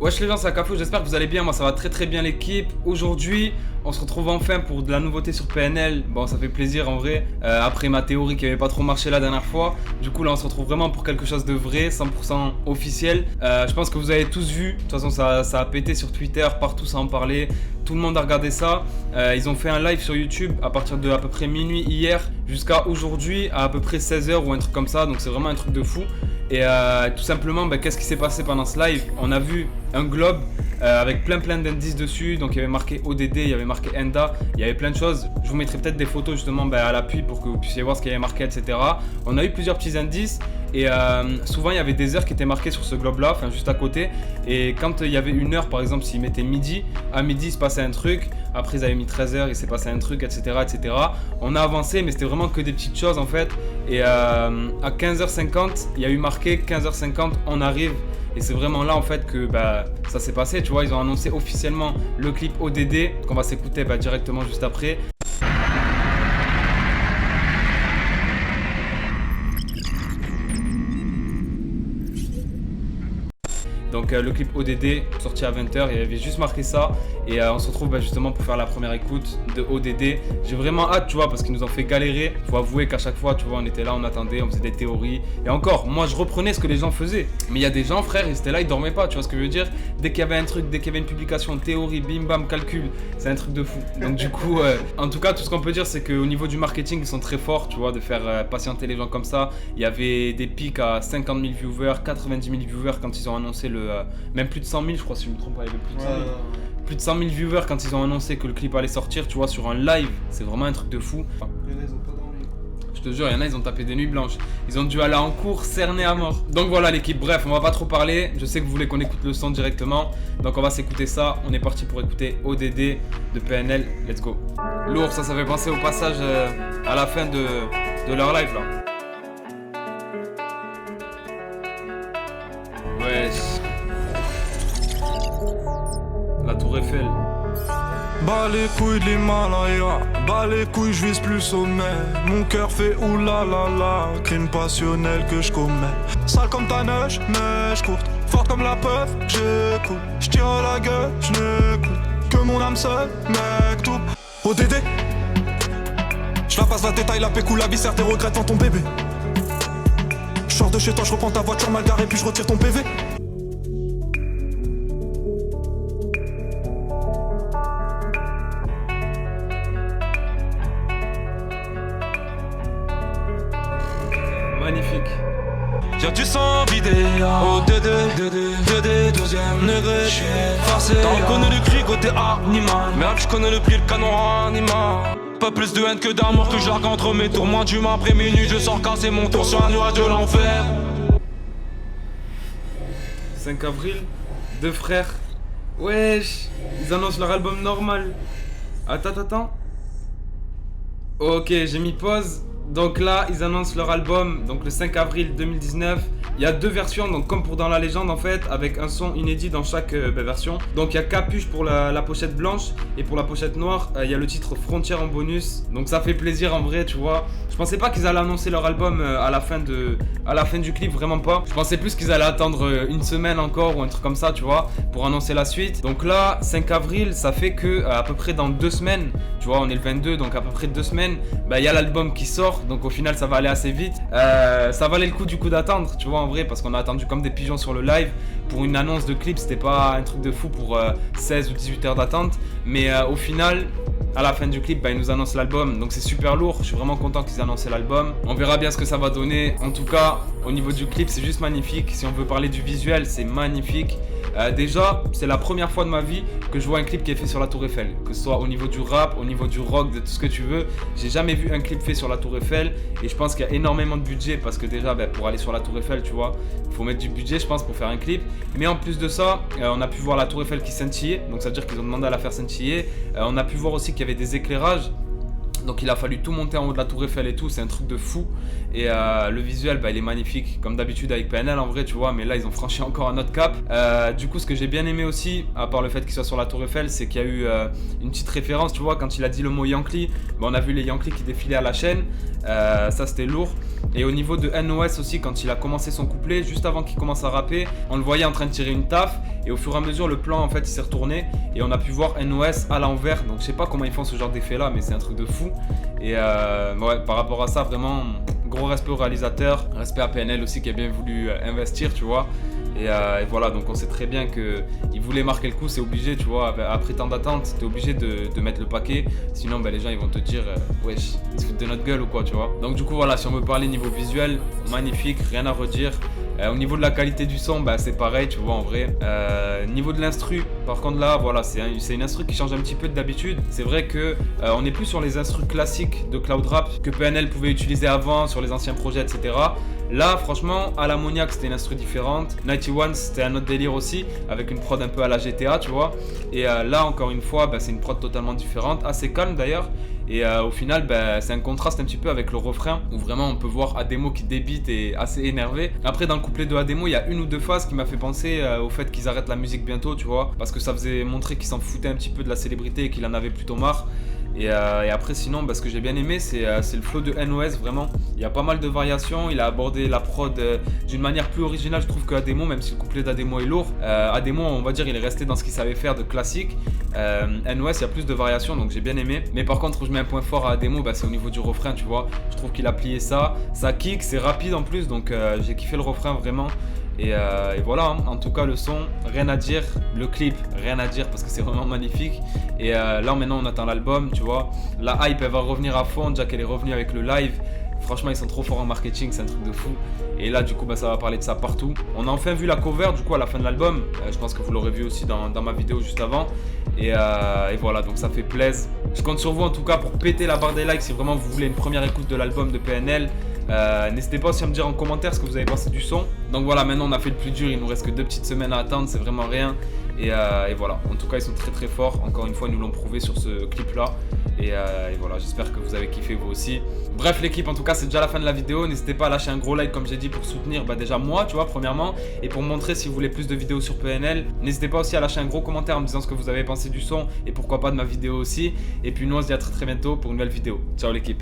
Wesh les gens, c'est Akafo, j'espère que vous allez bien, moi ça va très très bien l'équipe. Aujourd'hui, on se retrouve enfin pour de la nouveauté sur PNL. Bon, ça fait plaisir en vrai, après ma théorie qui avait pas trop marché la dernière fois. Du coup là on se retrouve vraiment pour quelque chose de vrai, 100% officiel. Je pense que vous avez tous vu, de toute façon ça a pété sur Twitter, partout ça en parlait. Tout le monde a regardé ça. Ils ont fait un live sur YouTube à partir de à peu près minuit hier jusqu'à aujourd'hui à peu près 16h ou un truc comme ça. Donc c'est vraiment un truc de fou. Et tout simplement, qu'est-ce qui s'est passé pendant ce live? On a vu un globe avec plein d'indices dessus. Donc il y avait marqué ODD, il y avait marqué ENDA, il y avait plein de choses. Je vous mettrai peut-être des photos justement à l'appui pour que vous puissiez voir ce qu'il y avait marqué, etc. On a eu plusieurs petits indices. Et souvent il y avait des heures qui étaient marquées sur ce globe là, enfin juste à côté. Et quand il y avait une heure, par exemple s'ils mettaient midi, à midi il se passait un truc. Après ils avaient mis 13h, il s'est passé un truc, etc., etc. On a avancé mais c'était vraiment que des petites choses en fait. Et à 15h50 il y a eu marqué 15h50 on arrive. Et c'est vraiment là en fait que ça s'est passé, tu vois. Ils ont annoncé officiellement le clip ODD qu'on va s'écouter directement juste après. Donc le clip ODD sorti à 20h, il y avait juste marqué ça. Et on se retrouve justement pour faire la première écoute de ODD. J'ai vraiment hâte, tu vois, parce qu'ils nous ont fait galérer. Faut avouer qu'à chaque fois, tu vois, on était là, on attendait, on faisait des théories. Et encore, moi je reprenais ce que les gens faisaient. Mais il y a des gens, frère, ils étaient là, ils dormaient pas, tu vois ce que je veux dire. Dès qu'il y avait un truc, dès qu'il y avait une publication, théorie, bim bam, calcul, c'est un truc de fou. Donc du coup, en tout cas, tout ce qu'on peut dire, c'est qu'au niveau du marketing, ils sont très forts, tu vois, de faire patienter les gens comme ça. Il y avait des pics à 50 000 viewers, 90 000 viewers quand ils ont annoncé même plus de 100 000, je crois, si je me trompe pas, il y avait plus de 100 000. Plus de 100 000 viewers quand ils ont annoncé que le clip allait sortir, tu vois, sur un live. C'est vraiment un truc de fou. Il y en a, ils ont pas dormi. Je te jure, il y en a, ils ont tapé des nuits blanches. Ils ont dû aller en cours, cernés à mort. Donc voilà l'équipe, bref, on va pas trop parler. Je sais que vous voulez qu'on écoute le son directement. Donc on va s'écouter ça. On est parti pour écouter ODD de PNL. Let's go. Lourd, ça fait penser au passage à la fin de leur live là. Wesh. La tour Eiffel. Bas les couilles de l'Himalaya, bas les couilles je vise plus sommet. Mon cœur fait oulala, crime passionnel que je commets. Sale comme ta neige, neige courte, forte comme la peur, j'écoute. J'tire à la gueule, j'n'écoute que mon âme seule, mec tout. ODD, j'la passe la détail, la pécou, la viscère, tes regrets devant ton bébé. J'sors de chez toi, j'reprends ta voiture mal garée, puis j'retire ton PV. Magnifique. Y'a du sang vidé, ODD, 12ème degré, j'suis farcé. T'en connais le cri côté animal, merde j'connais le prix, le canon animal. Pas plus de haine que d'amour que je largue entre mes tours. Moins d'humain après minuit, je sors casser mon tour sur un nuage de l'enfer. 5 avril, deux frères. Wesh, ils annoncent leur album normal. Attends. Ok, j'ai mis pause. Donc là, ils annoncent leur album, donc le 5 avril 2019. Il y a deux versions, donc comme pour Dans la légende en fait, avec un son inédit dans chaque version. Donc il y a Capuche pour la pochette blanche et pour la pochette noire, il y a le titre Frontière en bonus. Donc ça fait plaisir en vrai, tu vois. Je pensais pas qu'ils allaient annoncer leur album à la fin du clip, vraiment pas. Je pensais plus qu'ils allaient attendre une semaine encore ou un truc comme ça, tu vois, pour annoncer la suite. Donc là, 5 avril, ça fait que à peu près dans 2 semaines, tu vois, on est le 22, donc à peu près 2 semaines, il y a l'album qui sort. Donc au final ça va aller assez vite. Ça valait le coup du coup d'attendre, tu vois, en vrai, parce qu'on a attendu comme des pigeons sur le live. Pour une annonce de clip, c'était pas un truc de fou pour 16 ou 18 heures d'attente. Mais au final, à la fin du clip, ils nous annoncent l'album. Donc c'est super lourd, je suis vraiment content qu'ils aient annoncé l'album. On verra bien ce que ça va donner. En tout cas, au niveau du clip, c'est juste magnifique. Si on veut parler du visuel, c'est magnifique. Déjà, c'est la première fois de ma vie que je vois un clip qui est fait sur la Tour Eiffel. Que ce soit au niveau du rap, au niveau du rock, de tout ce que tu veux. J'ai jamais vu un clip fait sur la Tour Eiffel. Et je pense qu'il y a énormément de budget. Parce que déjà, pour aller sur la Tour Eiffel, tu vois, il faut mettre du budget, je pense, pour faire un clip. Mais en plus de ça, on a pu voir la Tour Eiffel qui scintillait. Donc ça veut dire qu'ils ont demandé à la faire scintiller. On a pu voir aussi qu'il y avait des éclairages. Donc il a fallu tout monter en haut de la Tour Eiffel et tout, c'est un truc de fou. Et le visuel, il est magnifique, comme d'habitude avec PNL en vrai, tu vois, mais là ils ont franchi encore un autre cap. Du coup, ce que j'ai bien aimé aussi, à part le fait qu'il soit sur la Tour Eiffel, c'est qu'il y a eu une petite référence, tu vois, quand il a dit le mot Yankee, on a vu les Yankees qui défilaient à la chaîne, ça c'était lourd. Et au niveau de NOS aussi, quand il a commencé son couplet, juste avant qu'il commence à rapper, on le voyait en train de tirer une taf. Et au fur et à mesure, le plan en fait il s'est retourné et on a pu voir NOS à l'envers. Donc je sais pas comment ils font ce genre d'effet là, mais c'est un truc de fou. Et ouais, par rapport à ça, vraiment gros respect au réalisateur, respect à PNL aussi qui a bien voulu investir, tu vois. Et voilà, donc on sait très bien qu'il voulait marquer le coup, c'est obligé, tu vois. Après tant d'attente, t'es obligé de mettre le paquet. Sinon, les gens ils vont te dire, wesh, ils se foutent de notre gueule ou quoi, tu vois. Donc, du coup, voilà, si on veut parler niveau visuel, magnifique, rien à redire. Au niveau de la qualité du son, c'est pareil, tu vois, en vrai. Niveau de l'instru, par contre, là, voilà, c'est une instru qui change un petit peu d'habitude. C'est vrai que on n'est plus sur les instrus classiques de Cloud Rap que PNL pouvait utiliser avant sur les anciens projets, etc. Là, franchement, à l'ammoniaque, c'était une instru différente. 91, c'était un autre délire aussi, avec une prod un peu à la GTA, tu vois. Et là, encore une fois, c'est une prod totalement différente, assez calme d'ailleurs. Et au final, c'est un contraste un petit peu avec le refrain, où vraiment on peut voir Ademo qui débite et assez énervé. Après, dans le couplet de Ademo, il y a une ou deux phases qui m'a fait penser au fait qu'ils arrêtent la musique bientôt, tu vois. Parce que ça faisait montrer qu'ils s'en foutaient un petit peu de la célébrité et qu'il en avait plutôt marre. Et après sinon ce que j'ai bien aimé c'est le flow de NOS, vraiment il y a pas mal de variations, il a abordé la prod d'une manière plus originale je trouve que Ademo, même si le couplet d'Ademo est lourd. Ademo on va dire il est resté dans ce qu'il savait faire de classique. NOS il y a plus de variations donc j'ai bien aimé, mais par contre où je mets un point fort à Ademo c'est au niveau du refrain, tu vois. Je trouve qu'il a plié ça kick, c'est rapide en plus donc j'ai kiffé le refrain vraiment. Et voilà, hein. En tout cas le son, rien à dire, le clip, rien à dire parce que c'est vraiment magnifique. Et là maintenant on attend l'album, tu vois. La hype elle va revenir à fond, déjà qu'elle est revenue avec le live. Franchement ils sont trop forts en marketing, c'est un truc de fou. Et là du coup ça va parler de ça partout. On a enfin vu la cover du coup à la fin de l'album. Je pense que vous l'aurez vu aussi dans ma vidéo juste avant. Et voilà, donc ça fait plaisir. Je compte sur vous en tout cas pour péter la barre des likes si vraiment vous voulez une première écoute de l'album de PNL. N'hésitez pas aussi à me dire en commentaire ce que vous avez pensé du son. Donc voilà, maintenant on a fait le plus dur, il nous reste que 2 petites semaines à attendre, c'est vraiment rien. Et voilà, en tout cas ils sont très très forts. Encore une fois ils nous l'ont prouvé sur ce clip là. Et voilà, j'espère que vous avez kiffé vous aussi. Bref l'équipe, en tout cas c'est déjà la fin de la vidéo. N'hésitez pas à lâcher un gros like comme j'ai dit pour soutenir déjà moi, tu vois, premièrement. Et pour montrer si vous voulez plus de vidéos sur PNL. N'hésitez pas aussi à lâcher un gros commentaire en me disant ce que vous avez pensé du son et pourquoi pas de ma vidéo aussi. Et puis nous on se dit à très très bientôt pour une nouvelle vidéo. Ciao l'équipe.